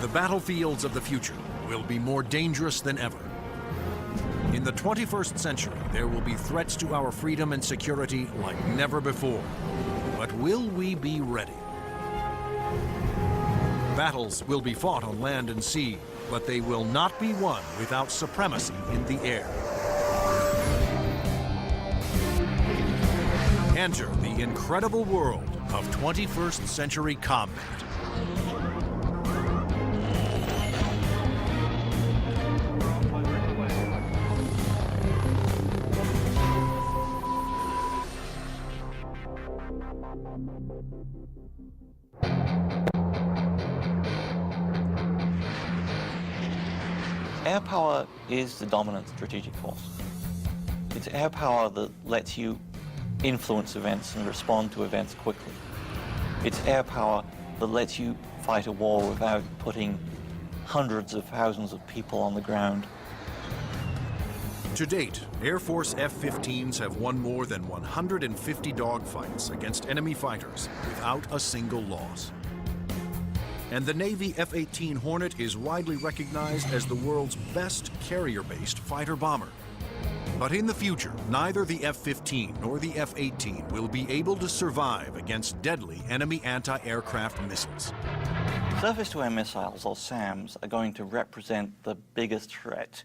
The battlefields of the future will be more dangerous than ever. In the 21st century, there will be threats to our freedom and security like never before. But will we be ready? Battles will be fought on land and sea, but they will not be won without supremacy in the air. Enter the incredible world of 21st century combat. Air power is the dominant strategic force. It's air power that lets you influence events and respond to events quickly. It's air power that lets you fight a war without putting hundreds of thousands of people on the ground. To date, Air Force F-15s have won more than 150 dogfights against enemy fighters without a single loss. And the Navy F-18 Hornet is widely recognized as the world's best carrier-based fighter bomber. But in the future, neither the F-15 nor the F-18 will be able to survive against deadly enemy anti-aircraft missiles. Surface-to-air missiles, or SAMs, are going to represent the biggest threat.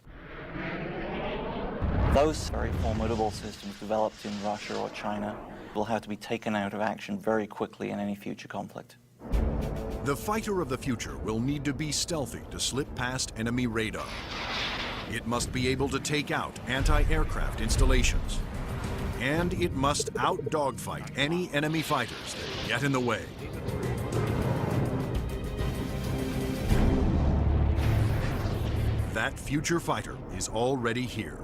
Those very formidable systems developed in Russia or China will have to be taken out of action very quickly in any future conflict. The fighter of the future will need to be stealthy to slip past enemy radar. It must be able to take out anti-aircraft installations. And it must out-dogfight any enemy fighters that get in the way. That future fighter is already here.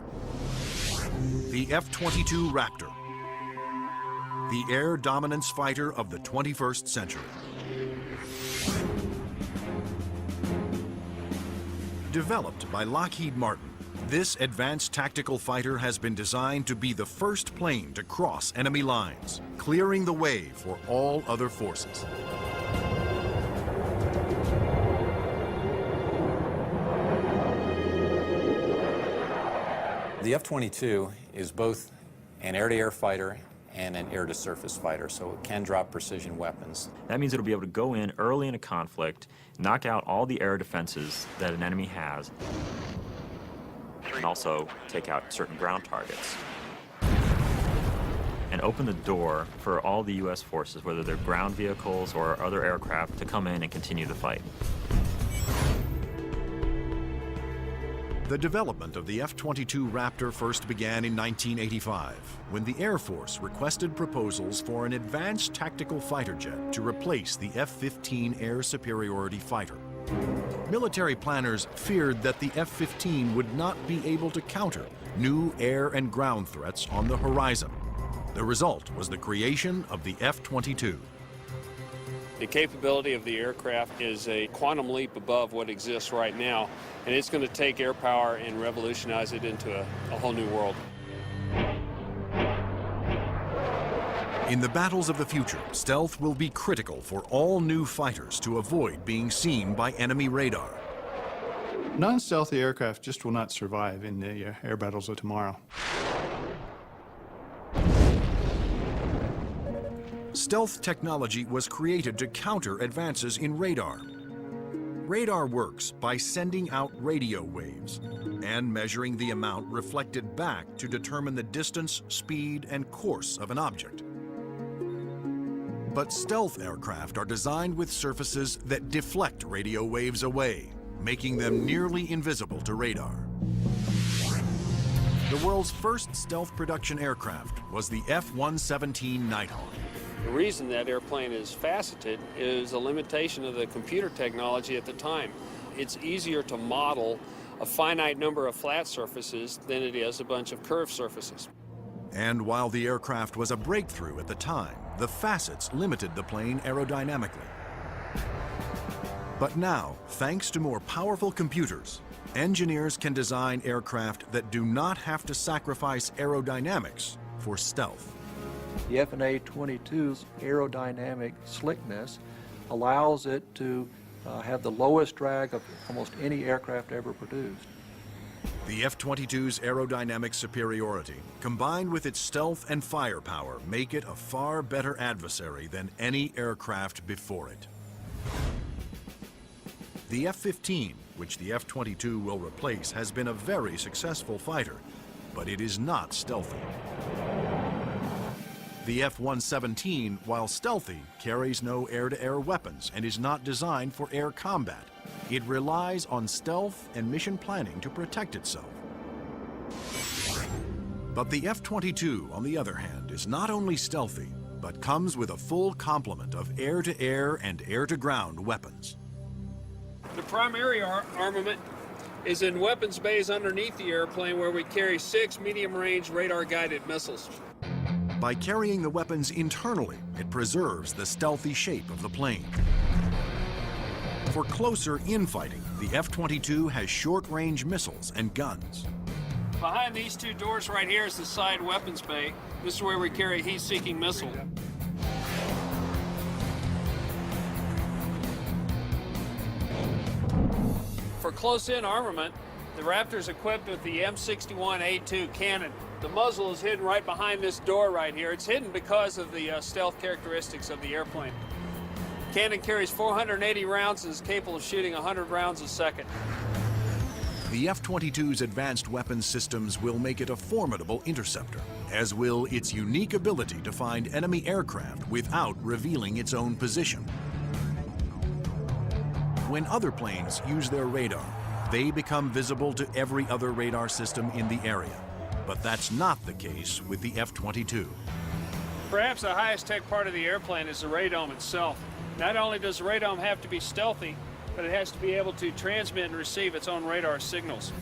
The F-22 Raptor, the air dominance fighter of the 21st century. Developed by Lockheed Martin, this advanced tactical fighter has been designed to be the first plane to cross enemy lines, clearing the way for all other forces. The F-22 is both an air-to-air fighter and an air-to-surface fighter, so it can drop precision weapons. That means it'll be able to go in early in a conflict, knock out all the air defenses that an enemy has, and also take out certain ground targets. And open the door for all the U.S. forces, whether they're ground vehicles or other aircraft, to come in and continue the fight. The development of the F-22 Raptor first began in 1985, when the Air Force requested proposals for an advanced tactical fighter jet to replace the F-15 air superiority fighter. Military planners feared that the F-15 would not be able to counter new air and ground threats on the horizon. The result was the creation of the F-22. The capability of the aircraft is a quantum leap above what exists right now, and it's going to take air power and revolutionize it into a whole new world. In the battles of the future, stealth will be critical for all new fighters to avoid being seen by enemy radar. Non-stealthy aircraft just will not survive in the air battles of tomorrow. Stealth technology was created to counter advances in radar. Radar works by sending out radio waves and measuring the amount reflected back to determine the distance, speed, and course of an object. But stealth aircraft are designed with surfaces that deflect radio waves away, making them nearly invisible to radar. The world's first stealth production aircraft was the F-117 Nighthawk. The reason that airplane is faceted is a limitation of the computer technology at the time. It's easier to model a finite number of flat surfaces than it is a bunch of curved surfaces. And while the aircraft was a breakthrough at the time, the facets limited the plane aerodynamically. But now, thanks to more powerful computers, engineers can design aircraft that do not have to sacrifice aerodynamics for stealth. The F/A-22's aerodynamic slickness allows it to have the lowest drag of almost any aircraft ever produced. The F-22's aerodynamic superiority, combined with its stealth and firepower, make it a far better adversary than any aircraft before it. The F-15, which the F-22 will replace, has been a very successful fighter, but it is not stealthy. The F-117, while stealthy, carries no air-to-air weapons and is not designed for air combat. It relies on stealth and mission planning to protect itself. But the F-22, on the other hand, is not only stealthy, but comes with a full complement of air-to-air and air-to-ground weapons. The primary armament is in weapons bays underneath the airplane, where we carry 6 medium-range radar-guided missiles. By carrying the weapons internally, it preserves the stealthy shape of the plane. For closer infighting, the F-22 has short-range missiles and guns. Behind these two doors right here is the side weapons bay. This is where we carry a heat-seeking missile. For close-in armament, the Raptor is equipped with the M61A2 cannon. The muzzle is hidden right behind this door right here. It's hidden because of the stealth characteristics of the airplane. Cannon carries 480 rounds and is capable of shooting 100 rounds a second. The F-22's advanced weapons systems will make it a formidable interceptor, as will its unique ability to find enemy aircraft without revealing its own position. When other planes use their radar, they become visible to every other radar system in the area. But that's not the case with the F-22. Perhaps the highest tech part of the airplane is the radome itself. Not only does the radome have to be stealthy, but it has to be able to transmit and receive its own radar signals.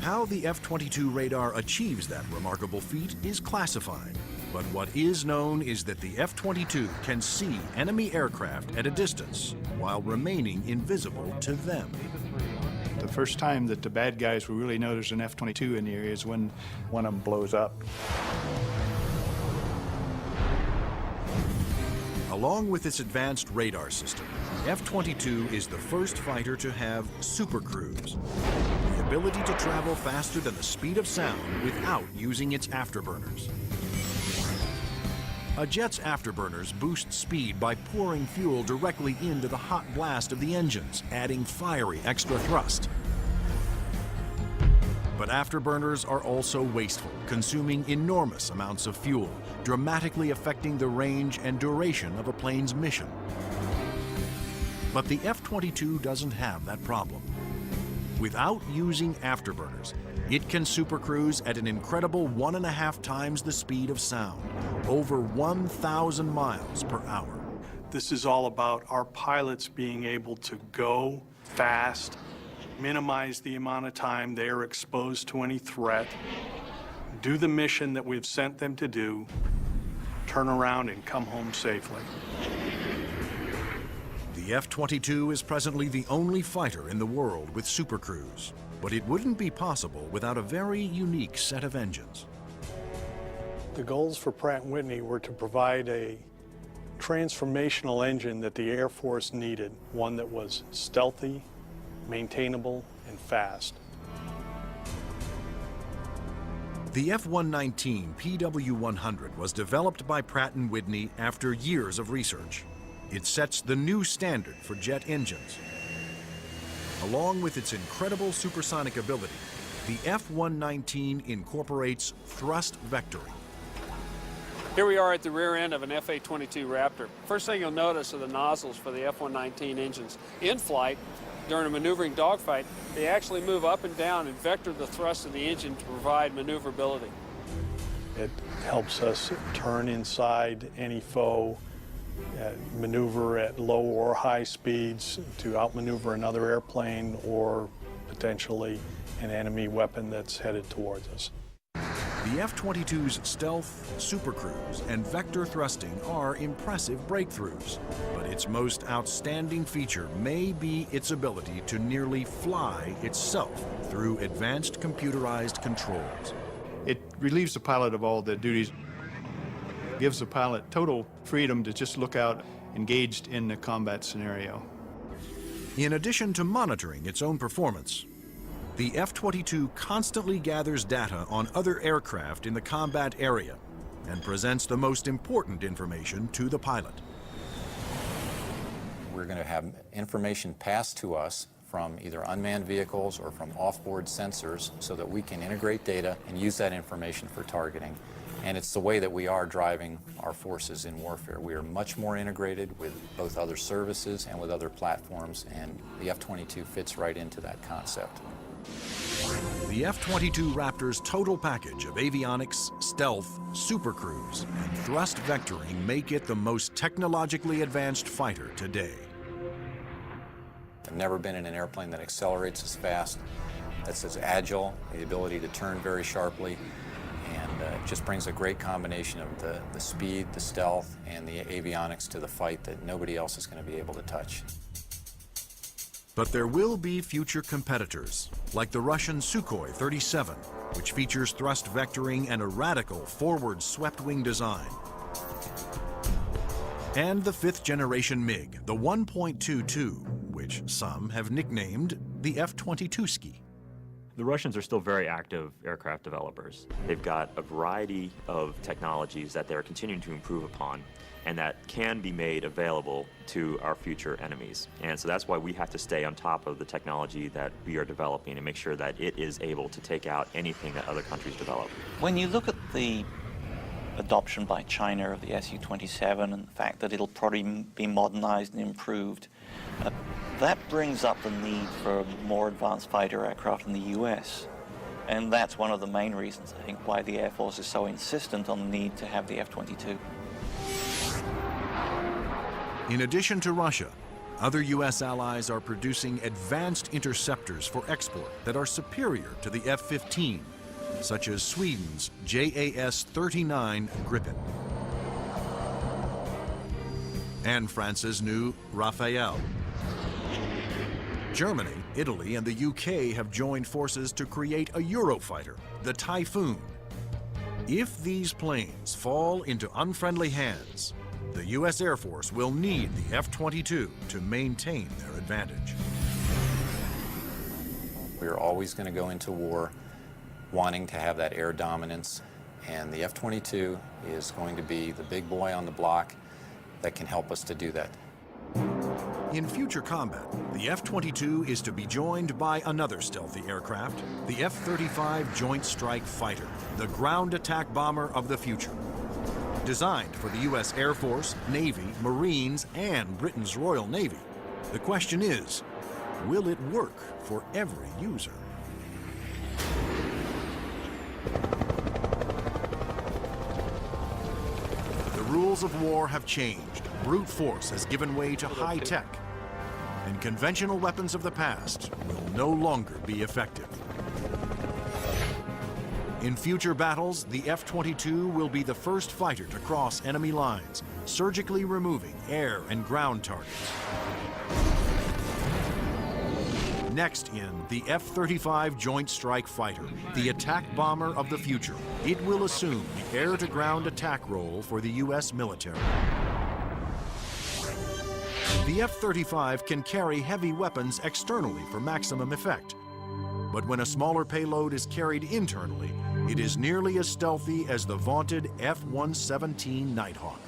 How the F-22 radar achieves that remarkable feat is classified. But what is known is that the F-22 can see enemy aircraft at a distance while remaining invisible to them. The first time that the bad guys will really know there's an F-22 in the area is when one of them blows up. Along with its advanced radar system, the F-22 is the first fighter to have supercruise, the ability to travel faster than the speed of sound without using its afterburners. A jet's afterburners boost speed by pouring fuel directly into the hot blast of the engines, adding fiery extra thrust. But afterburners are also wasteful, consuming enormous amounts of fuel, dramatically affecting the range and duration of a plane's mission. But the F-22 doesn't have that problem. Without using afterburners, it can supercruise at an incredible 1.5 times the speed of sound, over 1,000 miles per hour. This is all about our pilots being able to go fast, minimize the amount of time they are exposed to any threat, do the mission that we've sent them to do, turn around and come home safely. The F-22 is presently the only fighter in the world with supercruise, but it wouldn't be possible without a very unique set of engines. The goals for Pratt & Whitney were to provide a transformational engine that the Air Force needed, one that was stealthy, maintainable, and fast. The F-119 PW-100 was developed by Pratt & Whitney after years of research. It sets the new standard for jet engines. Along with its incredible supersonic ability, the F-119 incorporates thrust vectoring. Here we are at the rear end of an F-A-22 Raptor. First thing you'll notice are the nozzles for the F-119 engines. In flight, during a maneuvering dogfight, they actually move up and down and vector the thrust of the engine to provide maneuverability. It helps us turn inside any foe, maneuver at low or high speeds to outmaneuver another airplane or potentially an enemy weapon that's headed towards us. The F-22's stealth, supercruise, and vector thrusting are impressive breakthroughs, but its most outstanding feature may be its ability to nearly fly itself through advanced computerized controls. It relieves the pilot of all the duties, gives the pilot total freedom to just look out engaged in the combat scenario. In addition to monitoring its own performance, the F-22 constantly gathers data on other aircraft in the combat area and presents the most important information to the pilot. We're going to have information passed to us from either unmanned vehicles or from off-board sensors so that we can integrate data and use that information for targeting. And it's the way that we are driving our forces in warfare. We are much more integrated with both other services and with other platforms, and the F-22 fits right into that concept. The F-22 Raptor's total package of avionics, stealth, supercruise, and thrust vectoring make it the most technologically advanced fighter today. I've never been in an airplane that accelerates as fast, that's as agile, the ability to turn very sharply, and it just brings a great combination of the speed, the stealth, and the avionics to the fight that nobody else is going to be able to touch. But there will be future competitors, like the Russian Sukhoi 37, which features thrust vectoring and a radical forward swept-wing design. And the fifth-generation MiG, the 1.22, which some have nicknamed the F-22ski. The Russians are still very active aircraft developers. They've got a variety of technologies that they're continuing to improve upon and that can be made available to our future enemies. And so that's why we have to stay on top of the technology that we are developing and make sure that it is able to take out anything that other countries develop. When you look at the adoption by China of the Su-27 and the fact that it'll probably be modernized and improved, that brings up the need for more advanced fighter aircraft in the US. And that's one of the main reasons, I think, why the Air Force is so insistent on the need to have the F-22. In addition to Russia, other U.S. allies are producing advanced interceptors for export that are superior to the F-15, such as Sweden's JAS-39 Gripen and France's new Rafale. Germany, Italy, and the UK have joined forces to create a Eurofighter, the Typhoon. If these planes fall into unfriendly hands, the U.S. Air Force will need the F-22 to maintain their advantage. We're always going to go into war wanting to have that air dominance, and the F-22 is going to be the big boy on the block that can help us to do that. In future combat, the F-22 is to be joined by another stealthy aircraft, the F-35 Joint Strike Fighter, the ground attack bomber of the future. Designed for the U.S. Air Force, Navy, Marines, and Britain's Royal Navy, the question is, will it work for every user? The rules of war have changed. Brute force has given way to high tech, and conventional weapons of the past will no longer be effective. In future battles, the F-22 will be the first fighter to cross enemy lines, surgically removing air and ground targets. Next in, the F-35 Joint Strike Fighter, the attack bomber of the future. It will assume the air-to-ground attack role for the U.S. military. The F-35 can carry heavy weapons externally for maximum effect. But when a smaller payload is carried internally, it is nearly as stealthy as the vaunted F-117 Nighthawk.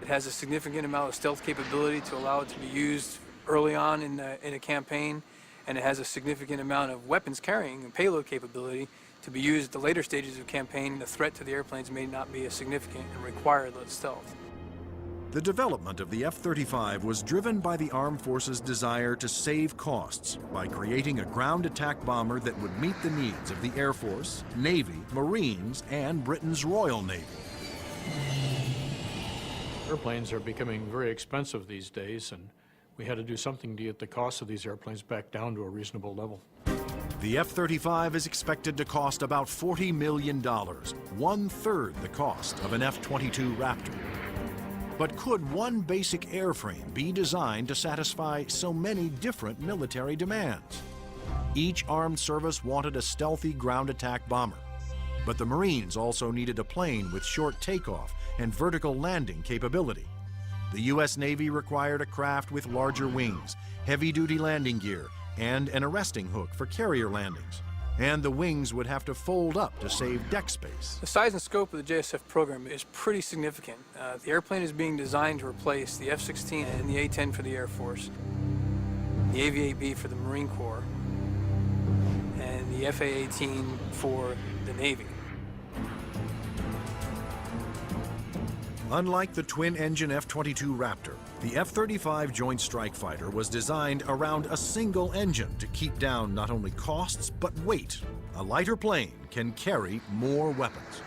It has a significant amount of stealth capability to allow it to be used early on in a campaign, and it has a significant amount of weapons carrying and payload capability to be used at the later stages of campaign. The threat to the airplanes may not be as significant and require less stealth. The development of the F-35 was driven by the Armed Forces' desire to save costs by creating a ground attack bomber that would meet the needs of the Air Force, Navy, Marines, and Britain's Royal Navy. Airplanes are becoming very expensive these days, and we had to do something to get the cost of these airplanes back down to a reasonable level. The F-35 is expected to cost about $40 million, one-third the cost of an F-22 Raptor. But could one basic airframe be designed to satisfy so many different military demands? Each armed service wanted a stealthy ground attack bomber, but the Marines also needed a plane with short takeoff and vertical landing capability. The U.S. Navy required a craft with larger wings, heavy-duty landing gear, and an arresting hook for carrier landings. And the wings would have to fold up to save deck space. The size and scope of the JSF program is pretty significant. The airplane is being designed to replace the F-16 and the A-10 for the Air Force, the AV-8B for the Marine Corps, and the FA-18 for the Navy. Unlike the twin-engine F-22 Raptor, the F-35 Joint Strike Fighter was designed around a single engine to keep down not only costs, but weight. A lighter plane can carry more weapons.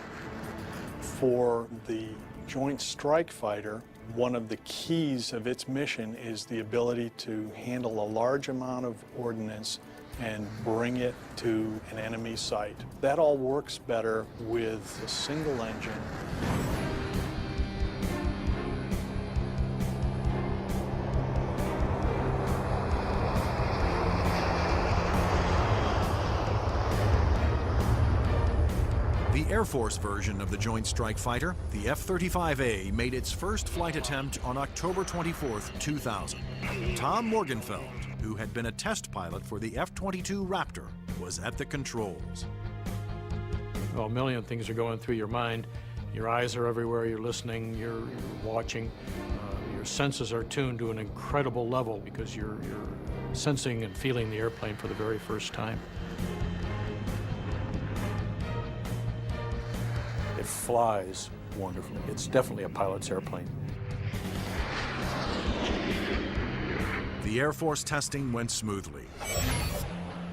For the Joint Strike Fighter, one of the keys of its mission is the ability to handle a large amount of ordnance and bring it to an enemy site. That all works better with a single engine. The Air Force version of the Joint Strike Fighter, the F-35A, made its first flight attempt on October 24, 2000. Tom Morgenfeld, who had been a test pilot for the F-22 Raptor, was at the controls. Well, a million things are going through your mind. Your eyes are everywhere, you're listening, you're watching. Your senses are tuned to an incredible level because you're sensing and feeling the airplane for the very first time. It flies wonderfully. It's definitely a pilot's airplane. The Air Force testing went smoothly.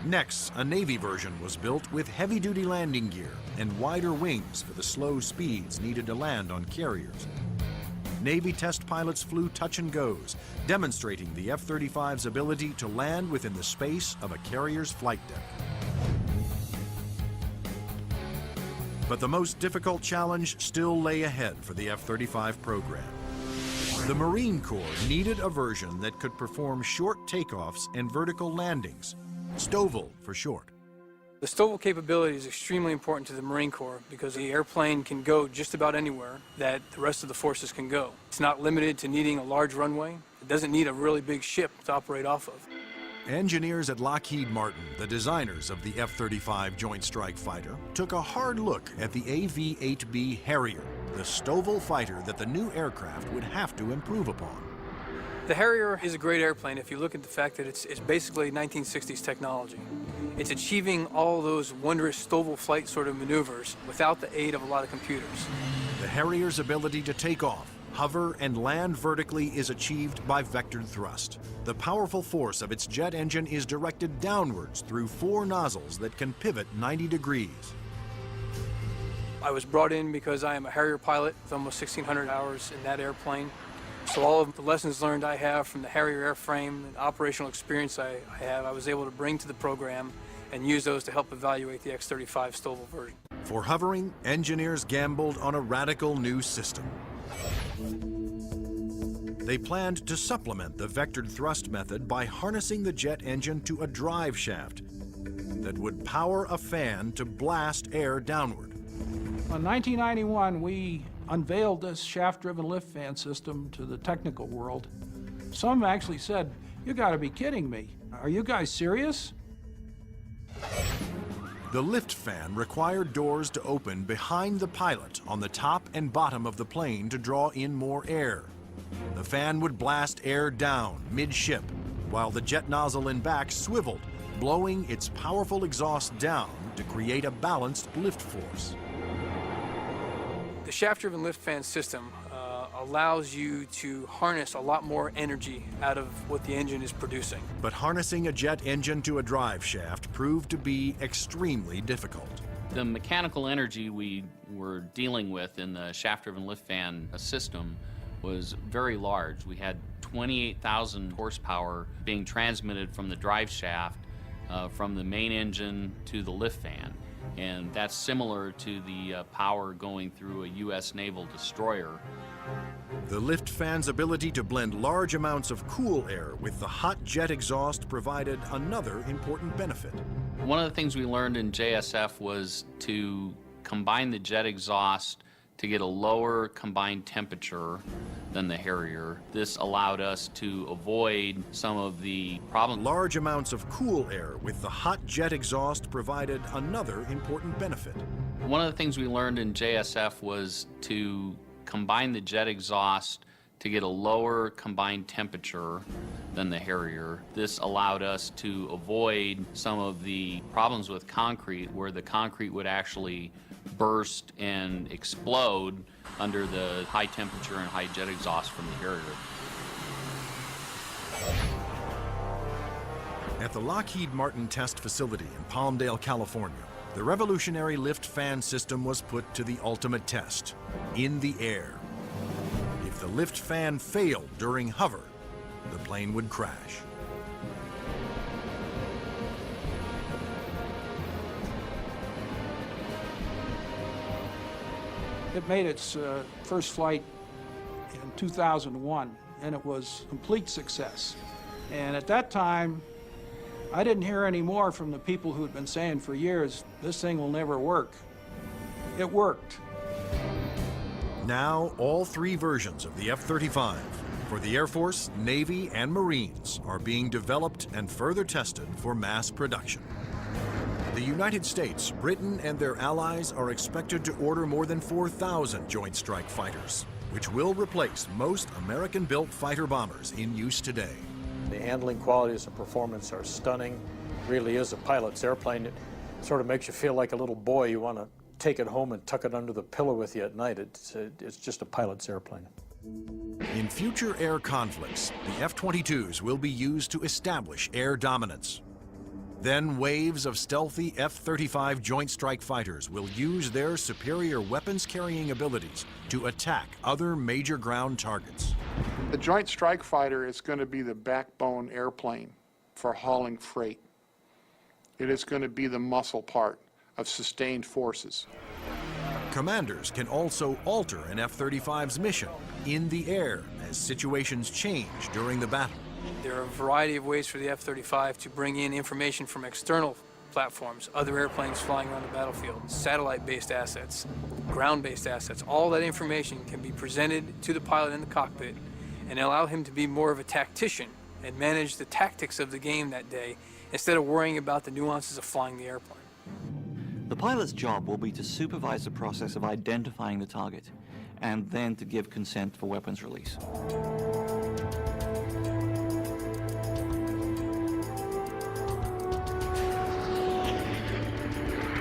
Next, a Navy version was built with heavy-duty landing gear and wider wings for the slow speeds needed to land on carriers. Navy test pilots flew touch and goes, demonstrating the F-35's ability to land within the space of a carrier's flight deck. But the most difficult challenge still lay ahead for the F-35 program. The Marine Corps needed a version that could perform short takeoffs and vertical landings, STOVL for short. The STOVL capability is extremely important to the Marine Corps because the airplane can go just about anywhere that the rest of the forces can go. It's not limited to needing a large runway. It doesn't need a really big ship to operate off of. Engineers at Lockheed Martin, the designers of the F-35 Joint Strike Fighter, took a hard look at the AV-8B Harrier, the STOVL fighter that the new aircraft would have to improve upon. The Harrier is a great airplane if you look at the fact that it's basically 1960s technology. It's achieving all those wondrous STOVL flight sort of maneuvers without the aid of a lot of computers. The Harrier's ability to take off, hover, and land vertically is achieved by vectored thrust. The powerful force of its jet engine is directed downwards through 4 nozzles that can pivot 90 degrees. I was brought in because I am a Harrier pilot with almost 1,600 hours in that airplane. So all of the lessons learned I have from the Harrier airframe and operational experience I have, I was able to bring to the program and use those to help evaluate the X-35 STOVL version. For hovering, engineers gambled on a radical new system. They planned to supplement the vectored thrust method by harnessing the jet engine to a drive shaft that would power a fan to blast air downward. In 1991, we unveiled this shaft-driven lift fan system to the technical world. Some actually said, "You gotta be kidding me. Are you guys serious?" The lift fan required doors to open behind the pilot on the top and bottom of the plane to draw in more air. The fan would blast air down mid-ship, while the jet nozzle in back swiveled, blowing its powerful exhaust down to create a balanced lift force. The shaft-driven lift fan system allows you to harness a lot more energy out of what the engine is producing. But harnessing a jet engine to a drive shaft proved to be extremely difficult. The mechanical energy we were dealing with in the shaft-driven lift fan system was very large. We had 28,000 horsepower being transmitted from the drive shaft from the main engine to the lift fan. And that's similar to the power going through a U.S. naval destroyer. The lift fan's ability to blend large amounts of cool air with the hot jet exhaust provided another important benefit. One of the things we learned in JSF was to combine the jet exhaust to get a lower combined temperature than the Harrier. This allowed us to avoid some of the problems. Large amounts of cool air with the hot jet exhaust provided another important benefit. One of the things we learned in JSF was to combine the jet exhaust to get a lower combined temperature than the Harrier. This allowed us to avoid some of the problems with concrete where the concrete would actually burst and explode under the high temperature and high jet exhaust from the Harrier. At the Lockheed Martin test facility in Palmdale, California, the revolutionary lift fan system was put to the ultimate test, in the air. If the lift fan failed during hover, the plane would crash. It made its first flight in 2001, and it was a complete success. And at that time, I didn't hear any more from the people who had been saying for years, this thing will never work. It worked. Now, all three versions of the F-35 for the Air Force, Navy, and Marines are being developed and further tested for mass production. The United States, Britain, and their allies are expected to order more than 4,000 Joint Strike Fighters, which will replace most American-built fighter bombers in use today. The handling qualities and performance are stunning. Really is a pilot's airplane. It sort of makes you feel like a little boy. You want to take it home and tuck it under the pillow with you at night. It's just a pilot's airplane. In future air conflicts, the F-22s will be used to establish air dominance. Then waves of stealthy F-35 Joint Strike Fighters will use their superior weapons-carrying abilities to attack other major ground targets. The Joint Strike Fighter is going to be the backbone airplane for hauling freight. It is going to be the muscle part of sustained forces. Commanders can also alter an F-35's mission in the air as situations change during the battle. There are a variety of ways for the F-35 to bring in information from external platforms, other airplanes flying around the battlefield, satellite-based assets, ground-based assets. All that information can be presented to the pilot in the cockpit and allow him to be more of a tactician and manage the tactics of the game that day instead of worrying about the nuances of flying the airplane. The pilot's job will be to supervise the process of identifying the target and then to give consent for weapons release.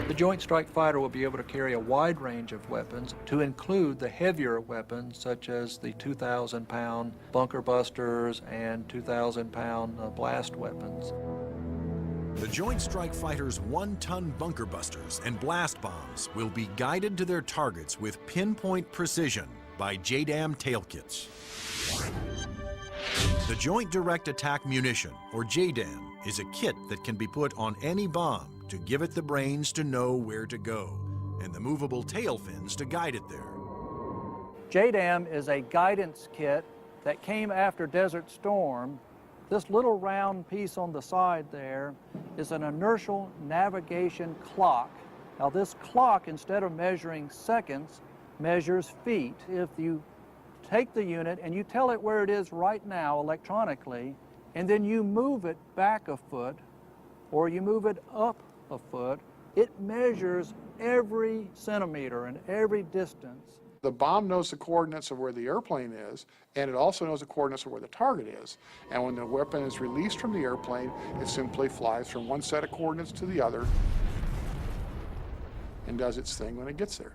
The Joint Strike Fighter will be able to carry a wide range of weapons, to include the heavier weapons such as the 2,000-pound bunker busters and 2,000-pound blast weapons. The Joint Strike Fighter's 1-ton bunker busters and blast bombs will be guided to their targets with pinpoint precision by JDAM tail kits. The Joint Direct Attack Munition, or JDAM, is a kit that can be put on any bomb to give it the brains to know where to go, and the movable tail fins to guide it there. JDAM is a guidance kit that came after Desert Storm. This little round piece on the side there is an inertial navigation clock. Now this clock, instead of measuring seconds, measures feet. If you take the unit and you tell it where it is right now electronically, and then you move it back a foot, or you move it up a foot, it measures every centimeter and every distance. The bomb knows the coordinates of where the airplane is, and it also knows the coordinates of where the target is. And when the weapon is released from the airplane, it simply flies from one set of coordinates to the other and does its thing when it gets there.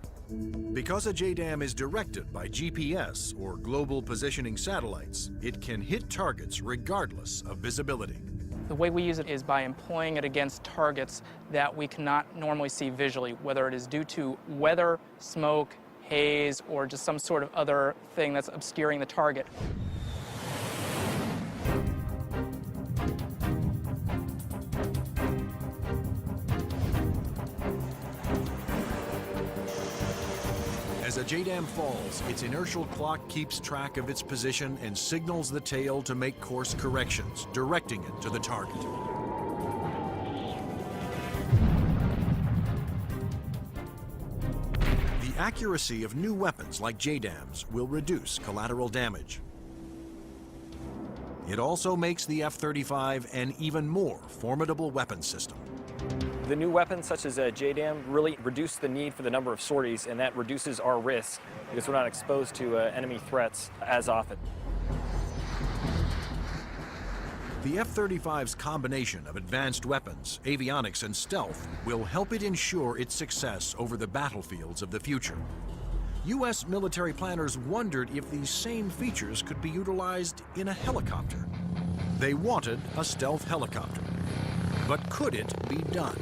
Because a JDAM is directed by GPS, or global positioning satellites, it can hit targets regardless of visibility. The way we use it is by employing it against targets that we cannot normally see visually, whether it is due to weather, smoke, haze, or just some sort of other thing that's obscuring the target. As a JDAM falls, its inertial clock keeps track of its position and signals the tail to make course corrections, directing it to the target. The accuracy of new weapons like JDAMs will reduce collateral damage. It also makes the F-35 an even more formidable weapon system. The new weapons such as JDAM really reduce the need for the number of sorties, and that reduces our risk because we're not exposed to enemy threats as often. The F-35's combination of advanced weapons, avionics, and stealth will help it ensure its success over the battlefields of the future. U.S. military planners wondered if these same features could be utilized in a helicopter. They wanted a stealth helicopter. But could it be done?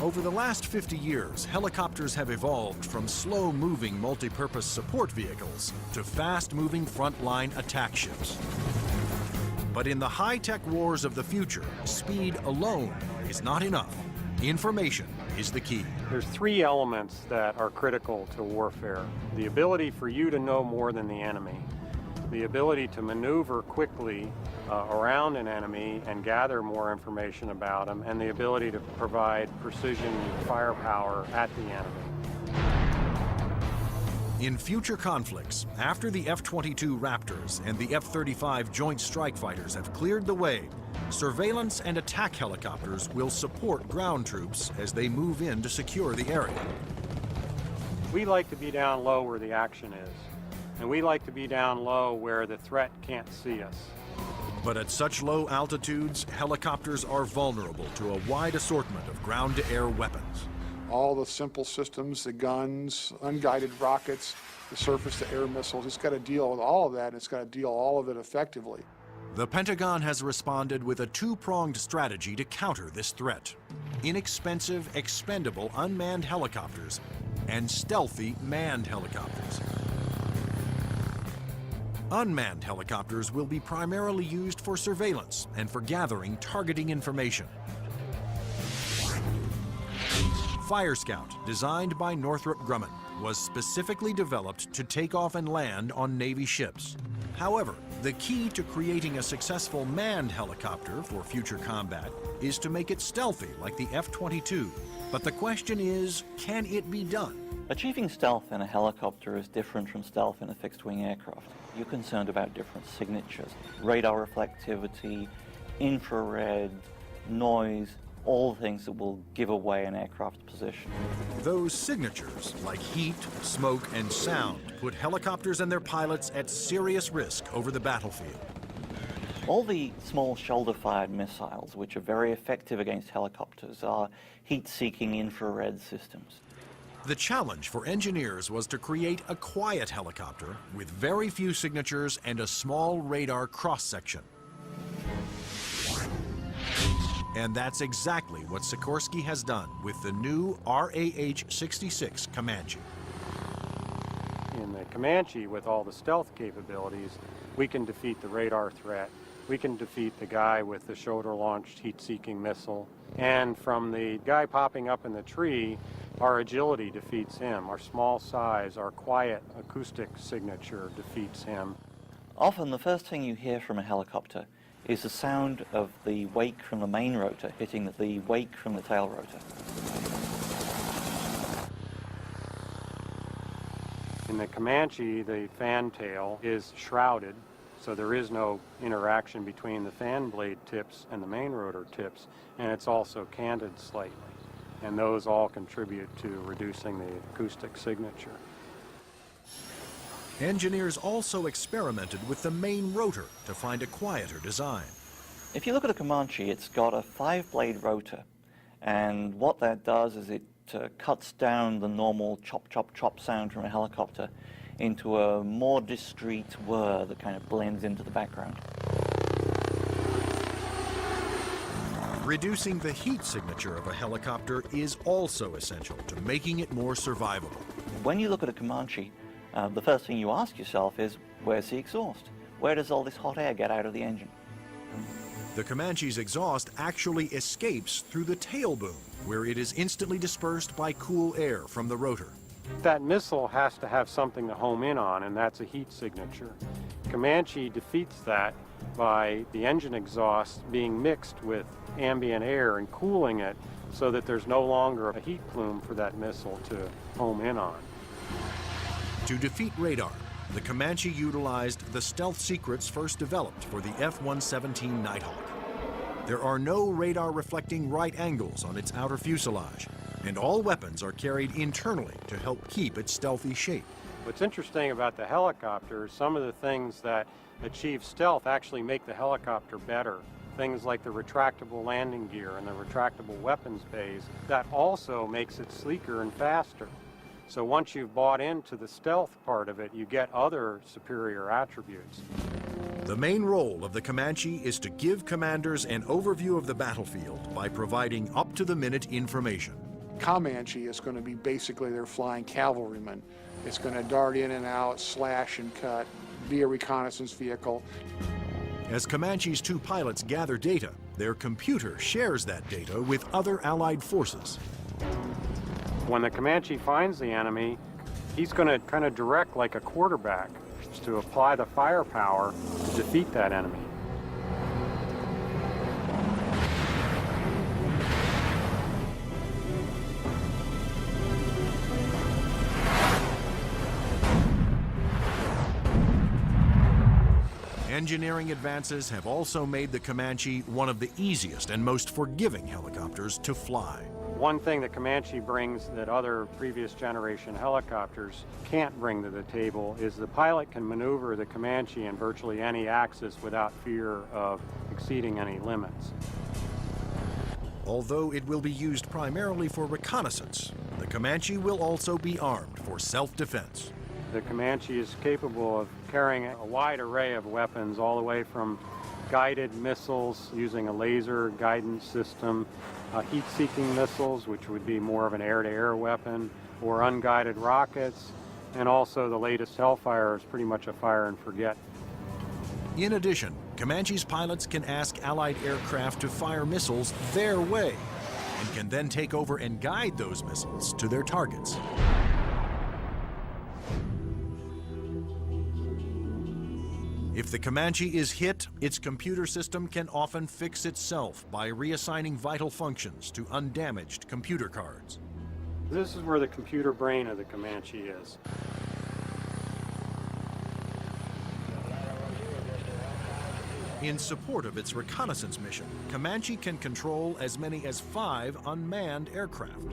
Over the last 50 years, helicopters have evolved from slow-moving multi-purpose support vehicles to fast-moving frontline attack ships. But in the high-tech wars of the future, speed alone is not enough. Information is the key. There's three elements that are critical to warfare. The ability for you to know more than the enemy, the ability to maneuver quickly around an enemy and gather more information about them, and the ability to provide precision firepower at the enemy. In future conflicts, after the F-22 Raptors and the F-35 Joint Strike Fighters have cleared the way, surveillance and attack helicopters will support ground troops as they move in to secure the area. We like to be down low where the action is, and we like to be down low where the threat can't see us. But at such low altitudes, helicopters are vulnerable to a wide assortment of ground-to-air weapons. All the simple systems, the guns, unguided rockets, the surface-to-air missiles, it's got to deal with all of that, and it's got to deal all of it effectively. The Pentagon has responded with a two-pronged strategy to counter this threat: inexpensive, expendable unmanned helicopters and stealthy manned helicopters. Unmanned helicopters will be primarily used for surveillance and for gathering targeting information. Fire Scout, designed by Northrop Grumman, was specifically developed to take off and land on Navy ships. However, the key to creating a successful manned helicopter for future combat is to make it stealthy like the F-22. But the question is, can it be done? Achieving stealth in a helicopter is different from stealth in a fixed-wing aircraft. You're concerned about different signatures: radar reflectivity, infrared, noise, all things that will give away an aircraft's position. Those signatures, like heat, smoke, and sound, put helicopters and their pilots at serious risk over the battlefield. All the small shoulder-fired missiles, which are very effective against helicopters, are heat-seeking infrared systems. The challenge for engineers was to create a quiet helicopter with very few signatures and a small radar cross-section. And that's exactly what Sikorsky has done with the new RAH-66 Comanche. In the Comanche, with all the stealth capabilities, we can defeat the radar threat. We can defeat the guy with the shoulder-launched heat-seeking missile. And from the guy popping up in the tree, our agility defeats him. Our small size, our quiet acoustic signature defeats him. Often the first thing you hear from a helicopter is the sound of the wake from the main rotor hitting the wake from the tail rotor. In the Comanche, the fan tail is shrouded, so there is no interaction between the fan blade tips and the main rotor tips, and it's also canted slightly. And those all contribute to reducing the acoustic signature. Engineers also experimented with the main rotor to find a quieter design. If you look at a Comanche, it's got a 5-blade rotor, and what that does is it cuts down the normal chop, chop, chop sound from a helicopter into a more discreet whir that kind of blends into the background. Reducing the heat signature of a helicopter is also essential to making it more survivable. When you look at a Comanche, the first thing you ask yourself is, where's the exhaust? Where does all this hot air get out of the engine? The Comanche's exhaust actually escapes through the tail boom, where it is instantly dispersed by cool air from the rotor. That missile has to have something to home in on, and that's a heat signature. Comanche defeats that by the engine exhaust being mixed with ambient air and cooling it so that there's no longer a heat plume for that missile to home in on. To defeat radar, the Comanche utilized the stealth secrets first developed for the F-117 Nighthawk. There are no radar-reflecting right angles on its outer fuselage, and all weapons are carried internally to help keep its stealthy shape. What's interesting about the helicopter is some of the things that achieve stealth actually make the helicopter better. Things like the retractable landing gear and the retractable weapons bays, that also makes it sleeker and faster. So once you've bought into the stealth part of it, you get other superior attributes. The main role of the Comanche is to give commanders an overview of the battlefield by providing up-to-the-minute information. Comanche is going to be basically their flying cavalryman. It's going to dart in and out, slash and cut, be a reconnaissance vehicle. As Comanche's two pilots gather data, their computer shares that data with other Allied forces. When the Comanche finds the enemy, he's going to kind of direct like a quarterback to apply the firepower to defeat that enemy. Engineering advances have also made the Comanche one of the easiest and most forgiving helicopters to fly. One thing that Comanche brings that other previous generation helicopters can't bring to the table is the pilot can maneuver the Comanche in virtually any axis without fear of exceeding any limits. Although it will be used primarily for reconnaissance, the Comanche will also be armed for self-defense. The Comanche is capable of carrying a wide array of weapons, all the way from guided missiles using a laser guidance system, heat-seeking missiles, which would be more of an air-to-air weapon, or unguided rockets, and also the latest Hellfire is pretty much a fire and forget. In addition, Comanche's pilots can ask Allied aircraft to fire missiles their way, and can then take over and guide those missiles to their targets. If the Comanche is hit, its computer system can often fix itself by reassigning vital functions to undamaged computer cards. This is where the computer brain of the Comanche is. In support of its reconnaissance mission, Comanche can control as many as 5 unmanned aircraft.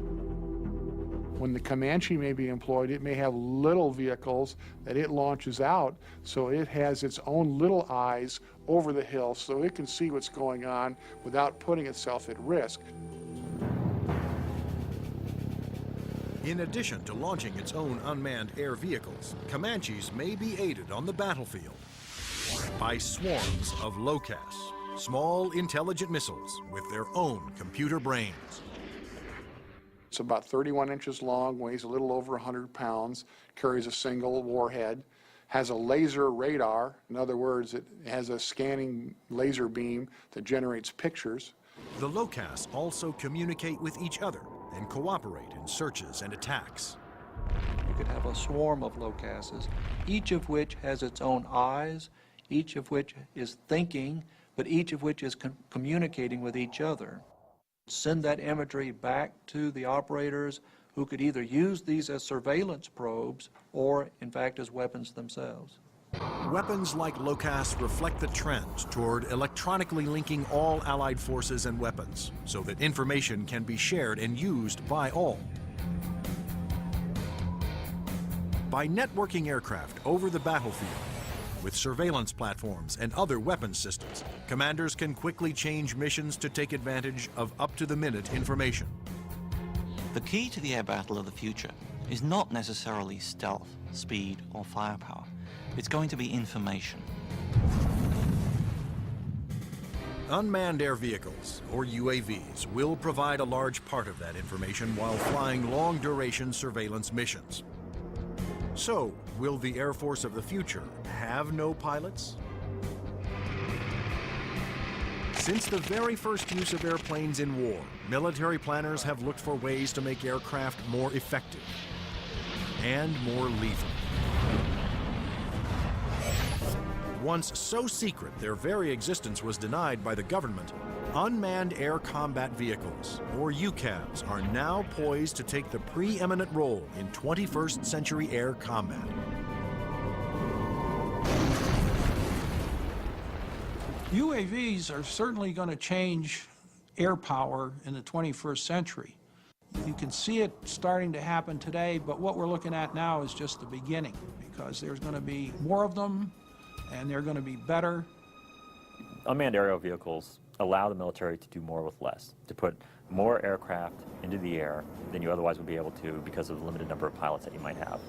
When the Comanche may be employed, it may have little vehicles that it launches out, so it has its own little eyes over the hill so it can see what's going on without putting itself at risk. In addition to launching its own unmanned air vehicles, Comanches may be aided on the battlefield by swarms of LOCAS, small intelligent missiles with their own computer brains. It's about 31 inches long, weighs a little over 100 pounds, carries a single warhead, has a laser radar. In other words, it has a scanning laser beam that generates pictures. The LOCAS also communicate with each other and cooperate in searches and attacks. You could have a swarm of LOCASes, each of which has its own eyes, each of which is thinking, but each of which is communicating with each other. Send that imagery back to the operators who could either use these as surveillance probes or, in fact, as weapons themselves. Weapons like LOCAS reflect the trend toward electronically linking all Allied forces and weapons so that information can be shared and used by all. By networking aircraft over the battlefield, with surveillance platforms and other weapons systems, commanders can quickly change missions to take advantage of up-to-the-minute information. The key to the air battle of the future is not necessarily stealth, speed, or firepower. It's going to be information. Unmanned air vehicles, or UAVs, will provide a large part of that information while flying long-duration surveillance missions. So, will the Air Force of the future have no pilots? Since the very first use of airplanes in war, military planners have looked for ways to make aircraft more effective and more lethal. once so secret their very existence was denied by the government, unmanned air combat vehicles, or UCAVs, are now poised to take the preeminent role in 21st century air combat. UAVs are certainly going to change air power in the 21st century. You can see it starting to happen today, but what we're looking at now is just the beginning, because there's going to be more of them, and they're going to be better. Unmanned aerial vehicles allow the military to do more with less, to put more aircraft into the air than you otherwise would be able to because of the limited number of pilots that you might have,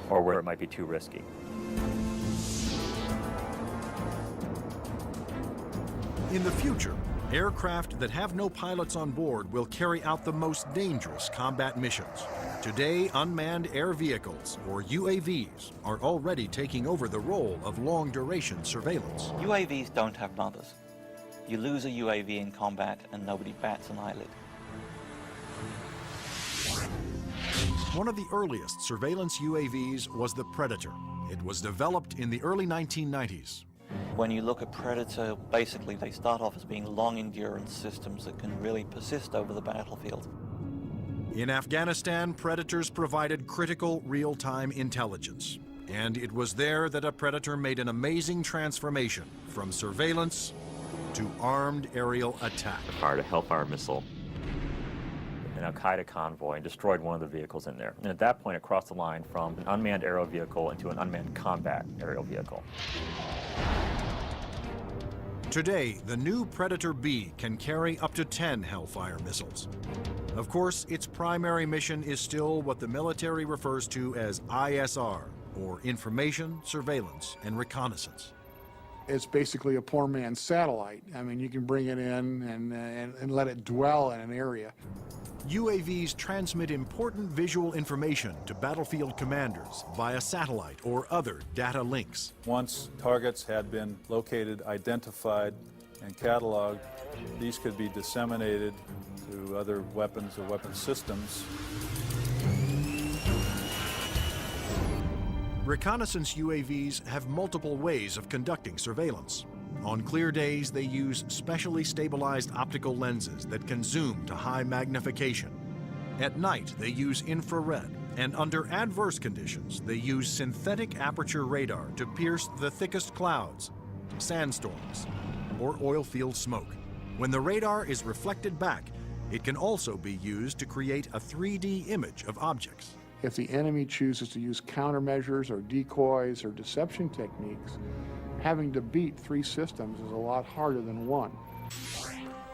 or where it might be too risky. In the future, aircraft that have no pilots on board will carry out the most dangerous combat missions. Today, unmanned air vehicles, or UAVs, are already taking over the role of long-duration surveillance. UAVs don't have mothers. You lose a UAV in combat and nobody bats an eyelid. One of the earliest surveillance UAVs was the Predator. It was developed in the early 1990s. When you look at Predator, basically they start off as being long-endurance systems that can really persist over the battlefield. In Afghanistan, Predators provided critical real-time intelligence. And it was there that a Predator made an amazing transformation from surveillance to armed aerial attack. Fired a Hellfire missile, an Al-Qaeda convoy, and destroyed one of the vehicles in there. And at that point, it crossed the line from an unmanned aerial vehicle into an unmanned combat aerial vehicle. Today, the new Predator B can carry up to 10 Hellfire missiles. Of course, its primary mission is still what the military refers to as ISR, or Information, Surveillance, and Reconnaissance. It's basically a poor man's satellite. I mean, you can bring it in and let it dwell in an area. UAVs transmit important visual information to battlefield commanders via satellite or other data links. Once targets had been located, identified, and cataloged, these could be disseminated to other weapons or weapon systems. Reconnaissance UAVs have multiple ways of conducting surveillance. On clear days, they use specially stabilized optical lenses that can zoom to high magnification. At night, they use infrared, and under adverse conditions, they use synthetic aperture radar to pierce the thickest clouds, sandstorms, or oil field smoke. When the radar is reflected back, it can also be used to create a 3D image of objects. If the enemy chooses to use countermeasures or decoys or deception techniques, having to beat 3 systems is a lot harder than 1.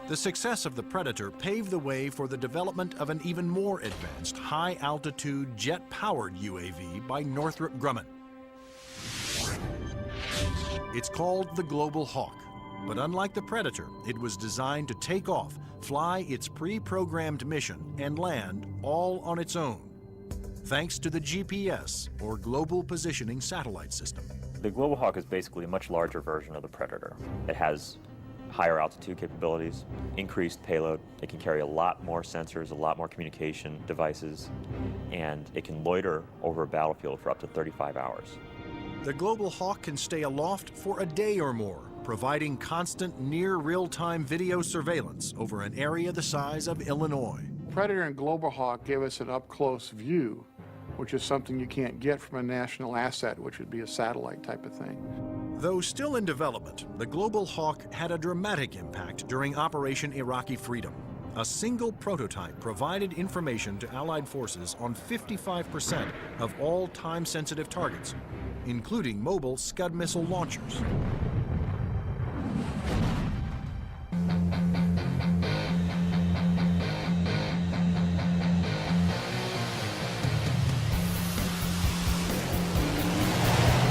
The success of the Predator paved the way for the development of an even more advanced high-altitude jet-powered UAV by Northrop Grumman. It's called the Global Hawk, but unlike the Predator, it was designed to take off, fly its pre-programmed mission, and land all on its own, thanks to the GPS, or Global Positioning Satellite System. The Global Hawk is basically a much larger version of the Predator. It has higher altitude capabilities, increased payload. It can carry a lot more sensors, a lot more communication devices, and it can loiter over a battlefield for up to 35 hours. The Global Hawk can stay aloft for a day or more, providing constant near real-time video surveillance over an area the size of Illinois. Predator and Global Hawk give us an up-close view, which is something you can't get from a national asset, which would be a satellite type of thing. Though still in development, the Global Hawk had a dramatic impact during Operation Iraqi Freedom. A single prototype provided information to Allied forces on 55% of all time-sensitive targets, including mobile Scud missile launchers.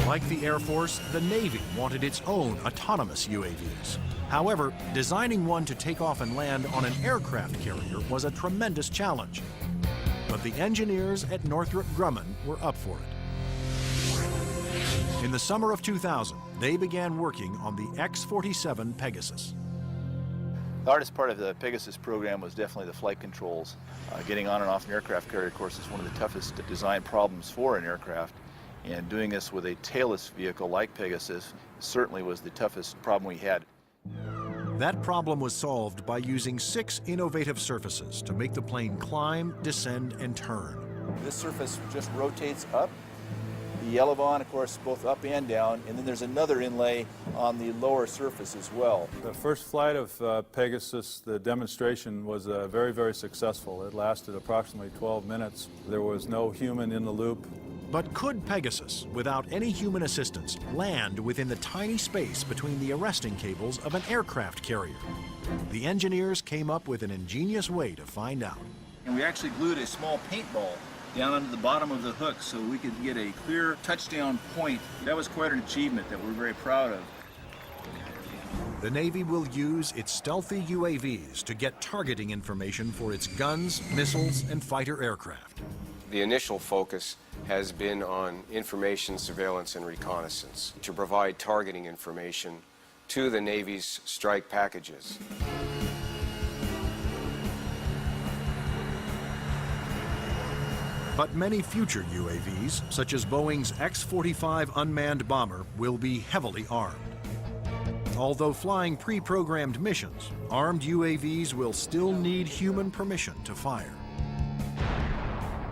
Like the Air Force, the Navy wanted its own autonomous UAVs. However, designing one to take off and land on an aircraft carrier was a tremendous challenge. But the engineers at Northrop Grumman were up for it. In the summer of 2000, they began working on the X-47 Pegasus. The hardest part of the Pegasus program was definitely the flight controls. Getting on and off an aircraft carrier, of course, is one of the toughest design problems for an aircraft. And doing this with a tailless vehicle like Pegasus certainly was the toughest problem we had. That problem was solved by using 6 innovative surfaces to make the plane climb, descend, and turn. This surface just rotates up. The elevon, of course, both up and down, and then there's another inlay on the lower surface as well. The first flight of Pegasus, the demonstration was very, very successful. It lasted approximately 12 minutes. There was no human in the loop. But could Pegasus, without any human assistance, land within the tiny space between the arresting cables of an aircraft carrier? The engineers came up with an ingenious way to find out. And we actually glued a small paintball down under the bottom of the hook so we could get a clear touchdown point. That was quite an achievement that we're very proud of. The Navy will use its stealthy UAVs to get targeting information for its guns, missiles, and fighter aircraft. The initial focus has been on information, surveillance, and reconnaissance to provide targeting information to the Navy's strike packages. But many future UAVs, such as Boeing's X-45 unmanned bomber, will be heavily armed. Although flying pre-programmed missions, armed UAVs will still need human permission to fire.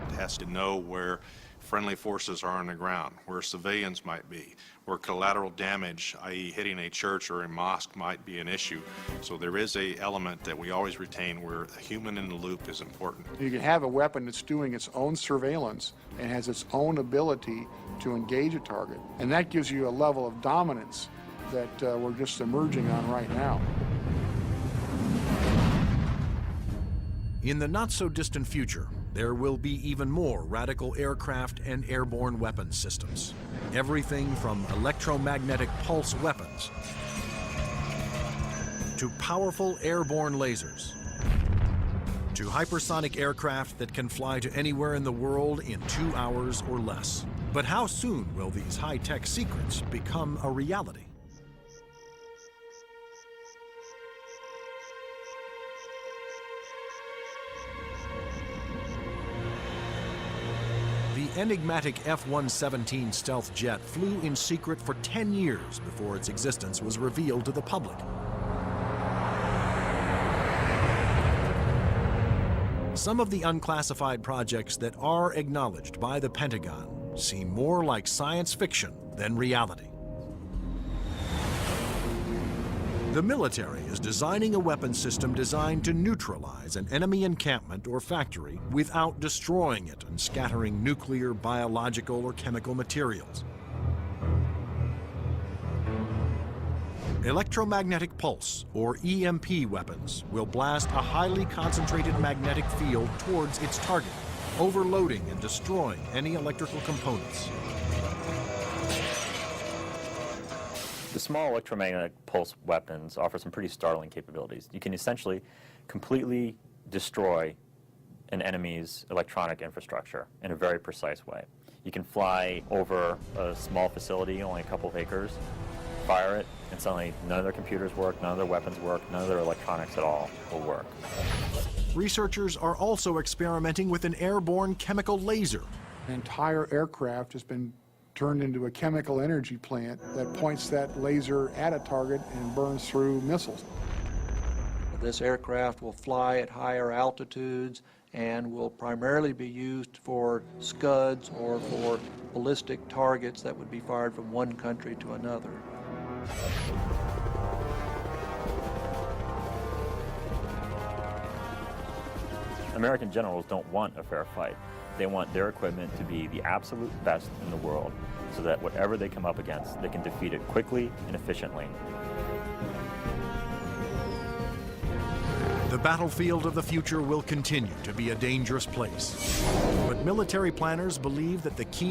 It has to know where friendly forces are on the ground, where civilians might be, where collateral damage, i.e. hitting a church or a mosque, might be an issue. So there is an element that we always retain where a human in the loop is important. You can have a weapon that's doing its own surveillance and has its own ability to engage a target. And that gives you a level of dominance that we're just emerging on right now. In the not-so-distant future, there will be even more radical aircraft and airborne weapons systems. Everything from electromagnetic pulse weapons to powerful airborne lasers to hypersonic aircraft that can fly to anywhere in the world in 2 hours or less. But how soon will these high-tech secrets become a reality? The enigmatic F-117 stealth jet flew in secret for 10 years before its existence was revealed to the public. Some of the unclassified projects that are acknowledged by the Pentagon seem more like science fiction than reality. The military is designing a weapon system designed to neutralize an enemy encampment or factory without destroying it and scattering nuclear, biological, or chemical materials. Electromagnetic pulse, or EMP weapons, will blast a highly concentrated magnetic field towards its target, overloading and destroying any electrical components. The small electromagnetic pulse weapons offer some pretty startling capabilities. You can essentially completely destroy an enemy's electronic infrastructure in a very precise way. You can fly over a small facility, only a couple of acres, fire it, and suddenly none of their computers work, none of their weapons work, none of their electronics at all will work. Researchers are also experimenting with an airborne chemical laser. An entire aircraft has been turned into a chemical energy plant that points that laser at a target and burns through missiles. This aircraft will fly at higher altitudes and will primarily be used for Scuds or for ballistic targets that would be fired from one country to another. American generals don't want a fair fight. They want their equipment to be the absolute best in the world so that whatever they come up against, they can defeat it quickly and efficiently. The battlefield of the future will continue to be a dangerous place. But military planners believe that the key